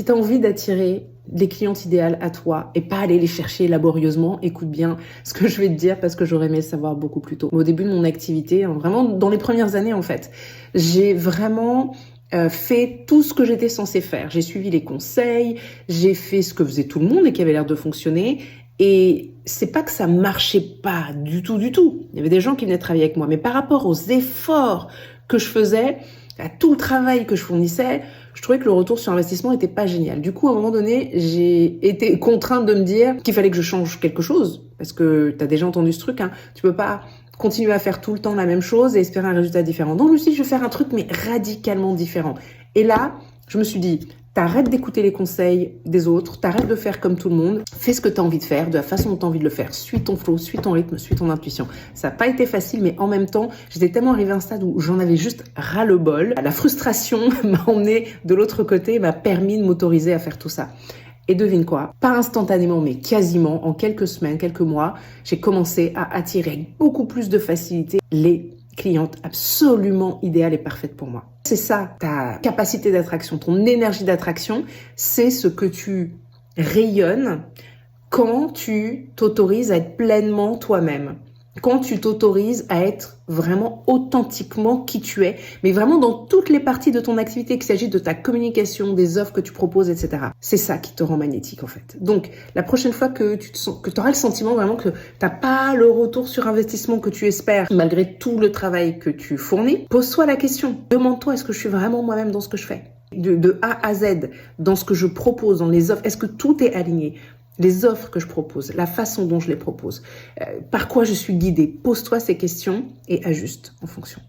Si tu as envie d'attirer les clientes idéales à toi et pas aller les chercher laborieusement, écoute bien ce que je vais te dire parce que j'aurais aimé le savoir beaucoup plus tôt. Au début de mon activité, vraiment dans les premières années en fait, j'ai vraiment fait tout ce que j'étais censée faire. J'ai suivi les conseils, j'ai fait ce que faisait tout le monde et qui avait l'air de fonctionner. Et c'est pas que ça marchait pas du tout. Il y avait des gens qui venaient travailler avec moi, mais par rapport aux efforts que je faisais, à tout le travail que je fournissais, je trouvais que le retour sur investissement était pas génial. Du coup, à un moment donné, j'ai été contrainte de me dire qu'il fallait que je change quelque chose. Parce que tu as déjà entendu ce truc, hein. Tu peux pas continuer à faire tout le temps la même chose et espérer un résultat différent. Donc, je me suis dit, je vais faire un truc, mais radicalement différent. Et là, je me suis dit, t'arrêtes d'écouter les conseils des autres, t'arrêtes de faire comme tout le monde, fais ce que t'as envie de faire, de la façon dont t'as envie de le faire, suis ton flow, suis ton rythme, suis ton intuition. Ça n'a pas été facile, mais en même temps, j'étais tellement arrivée à un stade où j'en avais juste ras-le-bol. La frustration m'a emmenée de l'autre côté, m'a permis de m'autoriser à faire tout ça. Et devine quoi, pas instantanément, mais quasiment, en quelques semaines, quelques mois, j'ai commencé à attirer avec beaucoup plus de facilité les cliente absolument idéale et parfaite pour moi. C'est ça, ta capacité d'attraction, ton énergie d'attraction, c'est ce que tu rayonnes quand tu t'autorises à être pleinement toi-même. Quand tu t'autorises à être vraiment authentiquement qui tu es, mais vraiment dans toutes les parties de ton activité, qu'il s'agisse de ta communication, des offres que tu proposes, etc. C'est ça qui te rend magnétique en fait. Donc, la prochaine fois que tu auras le sentiment vraiment que t'as pas le retour sur investissement que tu espères, malgré tout le travail que tu fournis, pose-toi la question. Demande-toi, est-ce que je suis vraiment moi-même dans ce que je fais? De A à Z, dans ce que je propose, dans les offres, est-ce que tout est aligné? Les offres que je propose, la façon dont je les propose, par quoi je suis guidée. Pose-toi ces questions et ajuste en fonction.